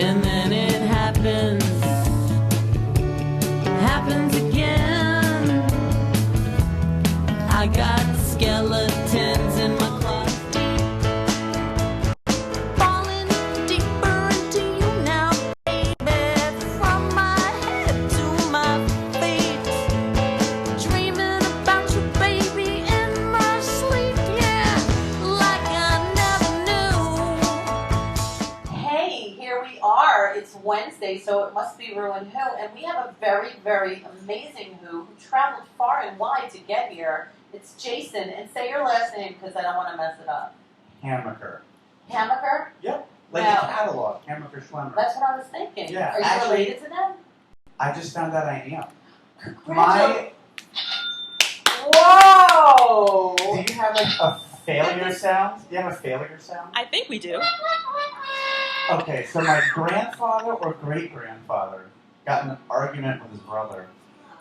and then it happens again. I got skeletons in my closet, falling deeper into you now, baby, from my head to my feet, dreaming about you, baby, in my sleep, yeah, like I never knew. Hey, here we are. It's Wednesday, so it must be rew-who, and we have a very, very amazing who traveled far and wide to get here. It's JaSoN, and say your last name because I don't want to mess it up. HaMaCheR. HaMaCheR? Yep. Like Now- the catalog, HaMaCheR. That's what I was thinking. Yeah, Are you actually- related to them? I just found out I am. Congratulations. Whoa! Do you have like a failure sound? Do you have a failure sound? I think we do. Okay, so my grandfather or great-grandfather got in an argument with his brother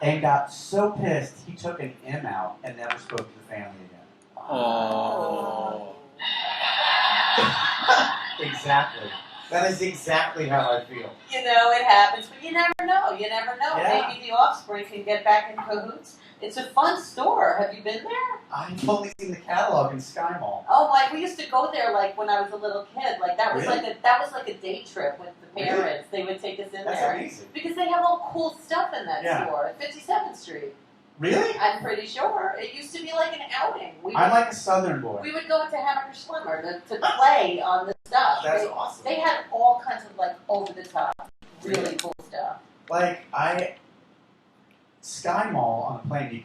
and got so pissed he took an M out and never spoke to the family again. Oh. Exactly. That is exactly how I feel. You know, it happens, but you never know. You never know. Yeah. Maybe the offspring can get back in cahoots. It's a fun store. Have you been there? I've only seen the catalog in Sky Mall. Oh my! We used to go there like when I was a little kid. Like that was Really? like a day trip with the parents. Really? They would take us in That's there amazing. because they have all cool stuff in that Yeah. store at 57th Street. Really? I'm pretty sure it used to be like an outing. I'm like a southern boy. We would go into HaMaCheR to play on the stuff. That's awesome. They had all kinds of like over the top, really cool stuff. Like, Sky Mall on a plane, you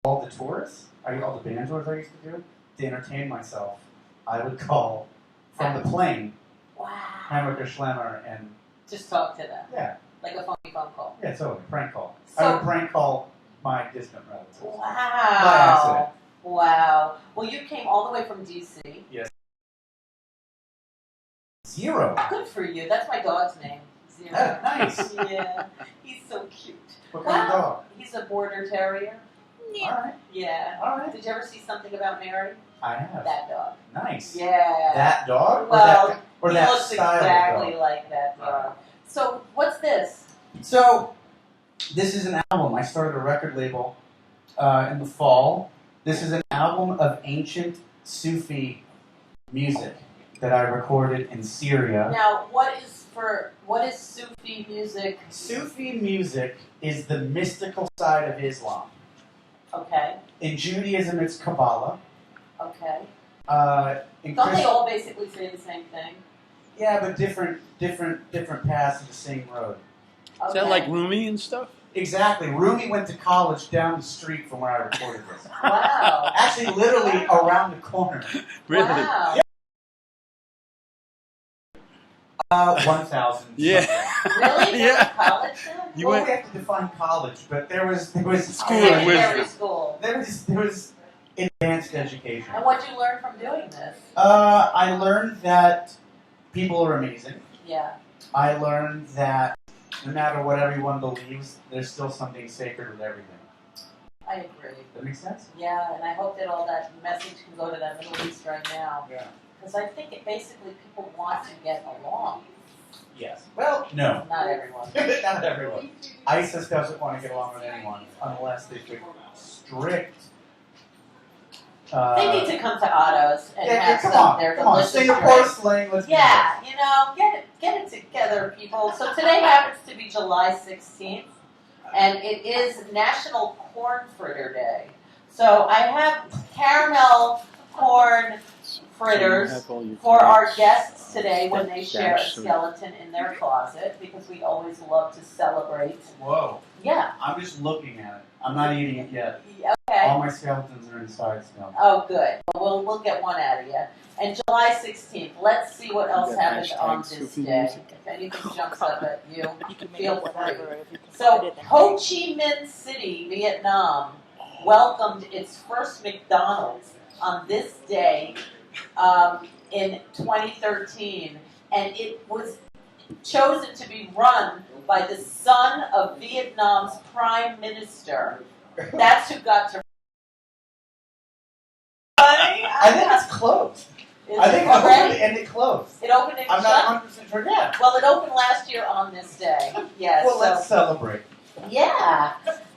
all the tours, all the band tours I used to do, to entertain myself, I would call from the plane, Wow. HaMaCheR and, Just talk to them yeah, like a phony phone call. yeah, totally, prank call. I So- would prank call my distant relatives. Wow. By accident. Wow. Well, you came all the way from DC. Zero. Good for you. That's my dog's name. Zero. Oh, nice. Yeah. He's so cute. What kind of dog? He's a border terrier. Alright, Yeah. alright. Did you ever see something about Mary? I have. That dog. Nice. Yeah. That dog? Well, or he that looks style exactly of dog? like that dog. So, what's this? So, this is an album. I started a record label in the fall. This is an album of ancient Sufi music that I recorded in Syria. Now, what is Sufi music? Sufi music is the mystical side of Islam. Okay. In Judaism, it's Kabbalah. Okay. In Don't they all basically say the same thing? Yeah, but different paths of the same road. Okay. Is that like Rumi and stuff? Exactly. Rumi went to college down the street from where I recorded this. Wow. Actually, literally around the corner. Really? Wow. 1,000. Yeah. Really? Yeah. To college then? You Well, went- we have to define college, but there was School of Secondary wisdom. school. there was advanced education. And what'd you learn from doing this? I learned that people are amazing. Yeah. I learned that no matter what everyone believes, there's still something sacred with everything. I agree. That makes sense? Yeah, and I hope that all that message can go to that Middle East right now. Yeah. Because I think it basically people want to get along. Yes. Well, no. Not everyone. Not everyone. ISIS doesn't want to get along with anyone unless they put strict. They need to come to Otto's and have come some on, of their come on. delicious Singapore drinks. slang, let's do Yeah, you know, get it together, people. So today happens to be July 16th, and it is National Corn Fritter Day. So I have caramel corn fritters for our guests today when they share a skeleton in their closet, because we always love to celebrate. this. Whoa. Yeah. I'm just looking at it. I'm not eating it yet. Okay. All my skeletons are inside still. Oh, good. Well, we'll get one out of you. And July 16th, let's see what else Yeah, happened hashtag on this Sufi day. music. If anything jumps up at you, feel free. Whatever, if you can So, find it. Ho Chi Minh City, Vietnam, welcomed its first McDonald's on this day in 2013, and it was chosen to be run by the son of Vietnam's prime minister. That's who got to. I think it's closed. I think it it opened already? and it closed. It opened and I'm shut? not 100% sure. Yeah. Well, it opened last year on this day. Yes. Well, let's celebrate. Yeah.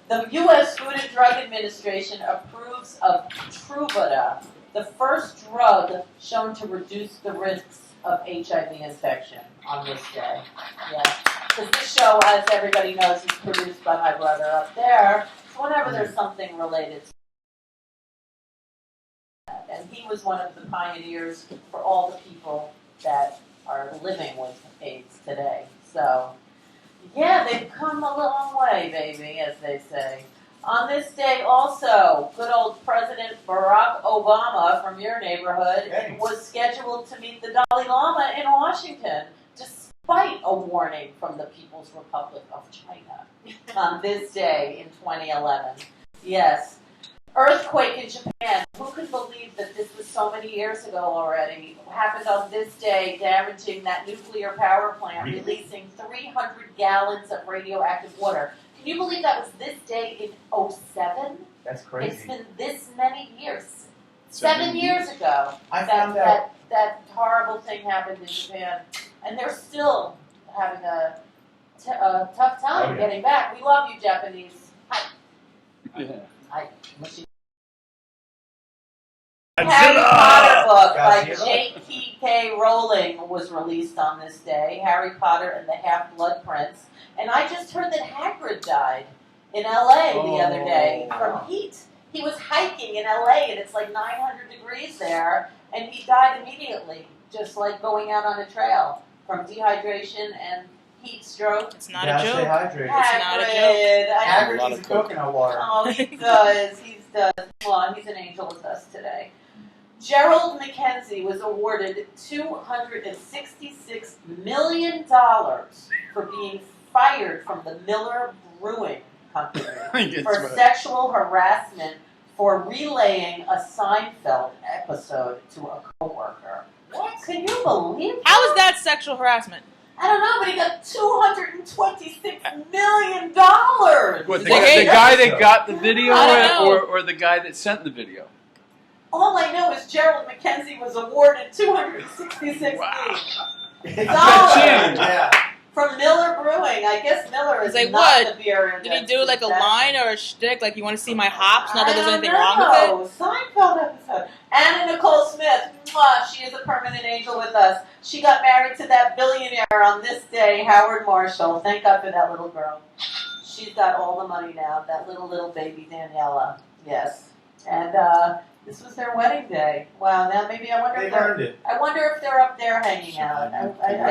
The U.S. Food and Drug Administration approves of Truvada, the first drug shown to reduce the risks of HIV infection on this day. Yeah. Because this show, as everybody knows, is produced by my brother up there. So whenever there's something related to that. And he was one of the pioneers for all the people that are living with AIDS today. So, yeah, they've come a long way, baby, as they say. On this day also, good old President Barack Obama from your neighborhood Hey. was scheduled to meet the Dalai Lama in Washington, despite a warning from the People's Republic of China on this day in 2011. Yes. Earthquake in Japan. Who could believe that this was so many years ago already? Happened on this day, damaging that nuclear power plant, releasing 300 gallons of radioactive water. Can you believe that was this day in 2007? That's crazy. It's been this many years. 7 years ago. I found out. That horrible thing happened in Japan. And they're still having a tough time getting back. We love you, Japanese. Hi. Hi. Harry Potter book by J.K. Rowling was released on this day, Harry Potter and the Half-Blood Prince. And I just heard that Hagrid died in L.A. the other day from heat. He was hiking in L.A. and it's like 900 degrees there, and he died immediately, just like going out on a trail from dehydration and heat stroke. It's not You a gotta joke. stay hydrated. Hagrid, not a joke. Hagrid lot needs of coconut water. Oh, he does. He does. Well, he's an angel with us today. Gerald McKenzie was awarded $266 million for being fired from the Miller Brewing Company for sexual harassment for relaying a Seinfeld episode to a coworker. What? Can you believe that? How is that sexual harassment? I don't know, but he got $226 million. What, the Hey, guy that got the video I don't know. or the guy that sent the video? All I know is Gerald McKenzie was awarded $266 Wow. million Yeah. from Miller Brewing. I guess Miller is He's like, not what? the beer Did he industry. do like a line or a shtick? Like, you want to see my hops? Not that there's anything I wrong don't with know. Seinfeld episode. Anna Nicole Smith, mwah, she is a permanent angel with us. She got married to that billionaire on this day, Howard Marshall. Thank God for that little girl. She's got all the money now. That little baby Daniela. Yes. And this was their wedding day. Wow. Now maybe I wonder They've earned it. if they're up there hanging out. I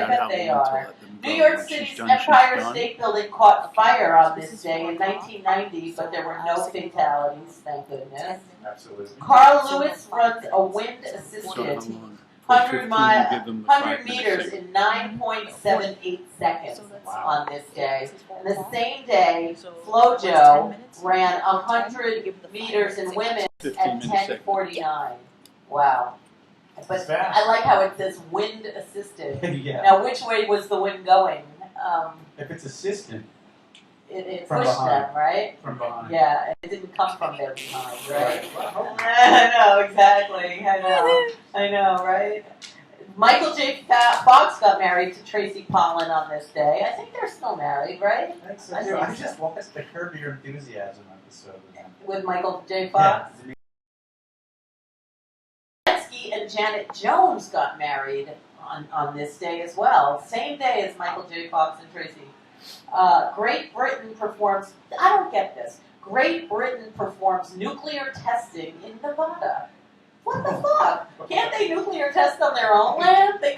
bet they are. New York City's Empire State Building caught fire on this day in 1990, but there were no fatalities, thank goodness. Absolutely. Carl Lewis runs a wind-assisted 100 meters in 9.78 seconds on this day. And the same day, Flojo ran 100 meters in women at 10:49. Wow. But Fast. I like how it says wind-assisted. Yeah. Now, which way was the wind going? If it's assistant It From pushed behind. them, right? from behind. Yeah, it didn't come from their behind, right? Well, I know, exactly. I know, right? Michael J. Fox got married to Tracy Pollan on this day. I think they're still married, right? Thanks, so I too. think I so. just watched the Curb Your Enthusiasm episode with them. With Michael J. Fox. Yeah. Zelensky and Janet Jones got married on this day as well. Same day as Michael J. Fox and Tracy. Great Britain performs, I don't get this. Great Britain performs nuclear testing in Nevada. What the fuck? Can't they nuclear test on their own land? They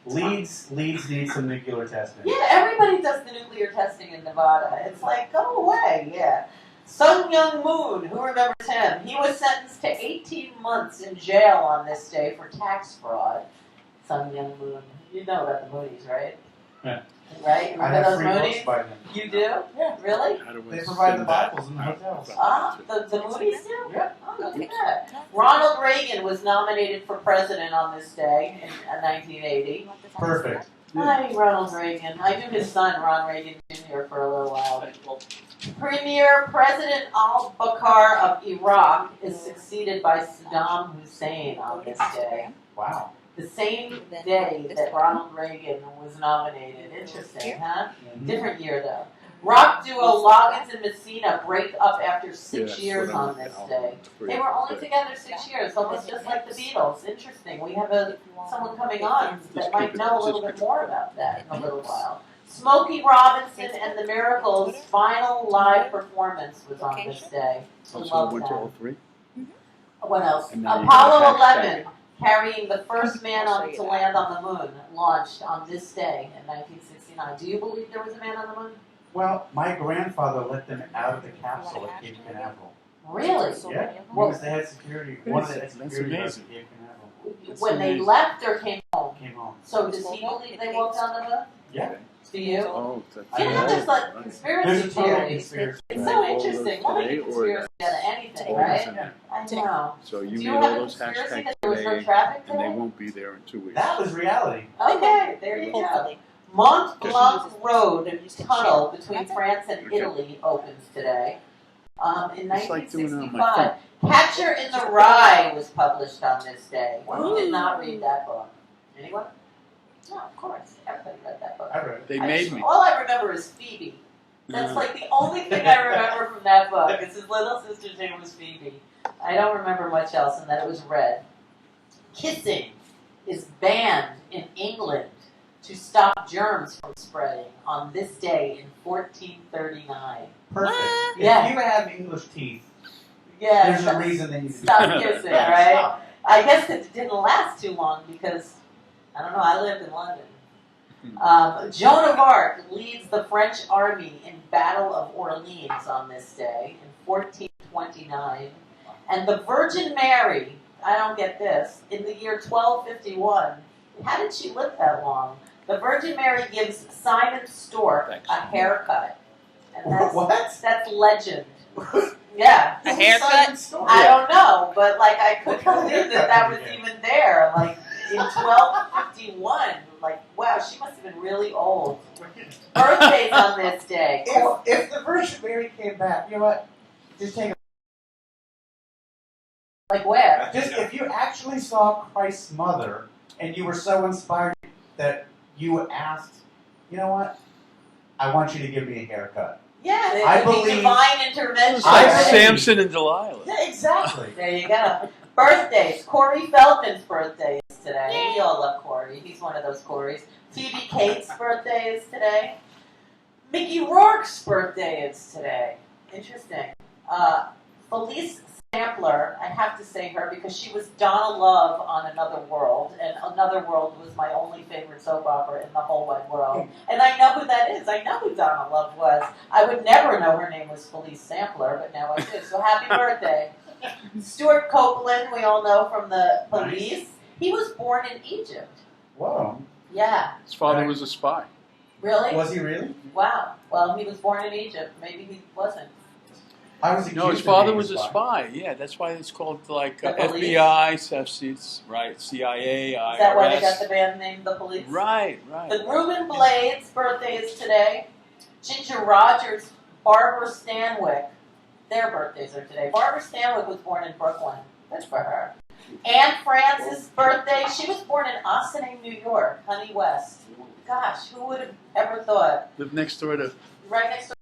Leeds needs some nuclear testing. Yeah, everybody does the nuclear testing in Nevada. It's like, go away, yeah. Sun Myung Moon, who remembers him? He was sentenced to 18 months in jail on this day for tax fraud. Sun Myung Moon. You know about the Moonies, right? Yeah. Right? You I remember have those free Moonies? books by them. You do? Yeah. Really? They provide the Bibles in the hotels. Ah, the Moonies do? Yeah. Oh, look at that. Ronald Reagan was nominated for president on this day in 1980. Perfect. Hi, Ronald Reagan. I knew his son, Ron Reagan Jr. here for a little while. Premier President al-Bakr of Iraq is succeeded by Saddam Hussein on this day. Wow. The same day that Ronald Reagan was nominated. Interesting, huh? Different year though. Rock duo Loggins and Messina break up after 6 years on this day. They were only together 6 years, almost just like the Beatles. Interesting. We have someone coming on that might know a little bit more about that in a little while. Smokey Robinson and the Miracles' final live performance was on this day. We Also love went to that. all three. What else? And then you Apollo have 11, carrying the first man to land on the moon, launched on this day in 1969. Do you believe there was a man on the moon? Well, my grandfather let them out of the capsule at Cape Canaveral. Really? Yeah, he was the head security. One of the head That's security guards amazing. at Cape Canaveral. When they left or came home? Came home. So does he believe they walked on the moon? Yeah. Do you? Oh, You know, there's like There's conspiracy a total theories. conspiracy. It's so interesting. What Today a or conspiracy out of anything, all right? the time. I know. So Do you you made have all a those conspiracy hashtags that there was no today, traffic and they today? won't be there in 2 weeks. That was reality. Okay, there you go. Mont Blanc Road tunnel between France and Italy opens today. In It's like doing it on my 1965. HaMaCheR in the Rye was published on this day. Who did not read that book? Anyone? No, of course. Everybody read that book. I read it. They made me. All I remember is Phoebe. That's like the only thing I remember from that book. Is his little sister's name was Phoebe. I don't remember much else, and that it was red. Kissing is banned in England to stop germs from spreading on this day in 1439. Perfect. Yeah. If you have English teeth, Yeah, there's a reason they need to stop kissing, Yeah, right? stop. I guess it didn't last too long because, I don't know, I lived in London. Joan of Arc leads the French army in Battle of Orleans on this day in 1429. And the Virgin Mary, I don't get this, in the year 1251, how did she live that long? The Virgin Mary gives Simon Stork a haircut. And that's legend. Yeah. A haircut? I don't know, but like I couldn't believe that was even there. Like in 1251, like wow, she must have been really old. Birthdays on this day. If the Virgin Mary came back, you know what? Just take a Like where? Just if you actually saw Christ's mother and you were so inspired that you asked, you know what? I want you to give me a haircut. Yeah, it I would be believe- divine intervention. It's like I- Samson and Delilah. Yeah, exactly. There you go. Birthdays. Corey Feldman's birthday is today. We all love Corey. He's one of those Corys. Phoebe Cates' birthday is today. Mickey Rourke's birthday is today. Interesting. Felice Sampler, I have to say her because she was Donna Love on Another World, and Another World was my only favorite soap opera in the whole wide world. And I know who that is. I know who Donna Love was. I would never know her name was Felice Sampler, but now I do. So happy birthday. Stuart Copeland, we all know from the Police. He was born in Egypt. Whoa. Yeah. His father was a spy. Really? Was he really? Wow. Well, he was born in Egypt. Maybe he wasn't. I was No, his accused of father being was a spy. Yeah, that's why it's called like The Police? FBI, right? CIA, IRS. Is that why they got the band name The Police? Right. The Reuben Blades' birthday is today. Ginger Rogers, Barbara Stanwyck, their birthdays are today. Barbara Stanwyck was born in Brooklyn. Good for her. Anne Francis' birthday, she was born in Ossining, New York, Honey West. Gosh, who would have ever thought? Lived next door to. Right next to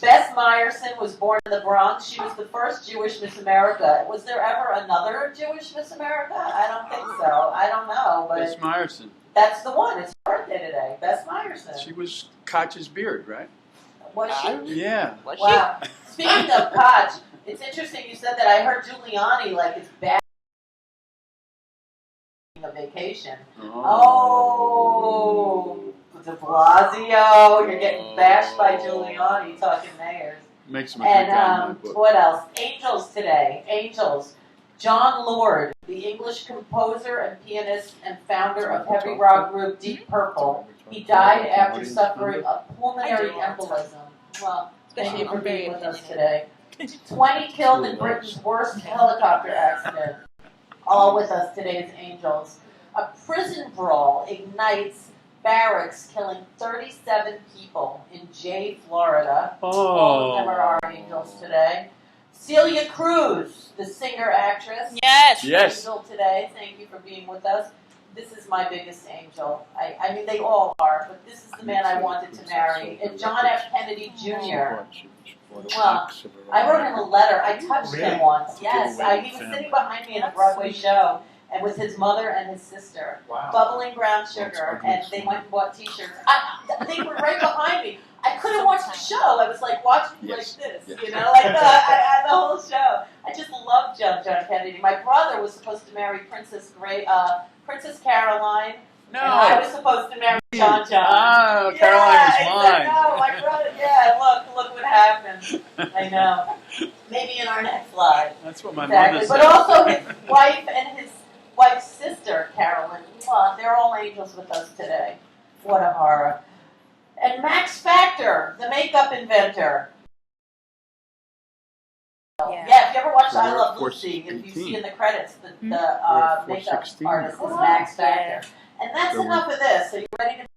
Bess Meyerson was born in the Bronx. She was the first Jewish Miss America. Was there ever another Jewish Miss America? I don't think so. I don't know, but Bess Meyerson. that's the one. It's her birthday today. Bess Meyerson. She was Koch's beard, right? Was she? Yeah. Was Wow. Speaking of Koch, it's interesting you said that. I heard Giuliani like it's bad a vacation. Oh, de Blasio, you're getting bashed by Giuliani talking mayors. Makes him a good guy in my And book. what else? Angels today. Angels. John Lord, the English composer and pianist and founder of heavy rock group Deep Purple. He died after suffering a pulmonary embolism. Well, thank you for being with us today. 20 killed in Britain's worst helicopter accident. All with us today is Angels. A prison brawl ignites barracks killing 37 people in Jay, Florida. All of them are our angels today. Celia Cruz, the singer-actress. Yes. Yes. Angel today. Thank you for being with us. This is my biggest angel. I mean, they all are, but this is the man I wanted to marry. And John F. Kennedy Jr. Well, I wrote him a letter. I touched him once. Yes, he was sitting behind me in a Broadway show, and with his mother and his sister, Wow. bubbling brown sugar, and they went and bought T-shirts. They were right behind me. I couldn't watch the show. I was like watching Yes. like this, Yes. you know, like the whole show. I just loved John Kennedy. My brother was supposed to marry Princess Caroline. No. And I was supposed to marry John. Ah, Caroline is mine. No, my brother. Yeah, look what happened. I know. Maybe in our next life. That's what my Exactly. mother But said. also his wife and his wife's sister, Carolyn. Well, they're all angels with us today. What a horror. And Max Factor, the makeup inventor. Yeah, if you ever watched I Love Lucy, if you see in the credits, the makeup 416. artist is Max Factor. And that's There enough of this. Are you ready to?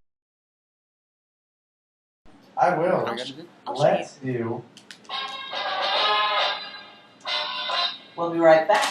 I will. I'll show Let's do. We'll be right back.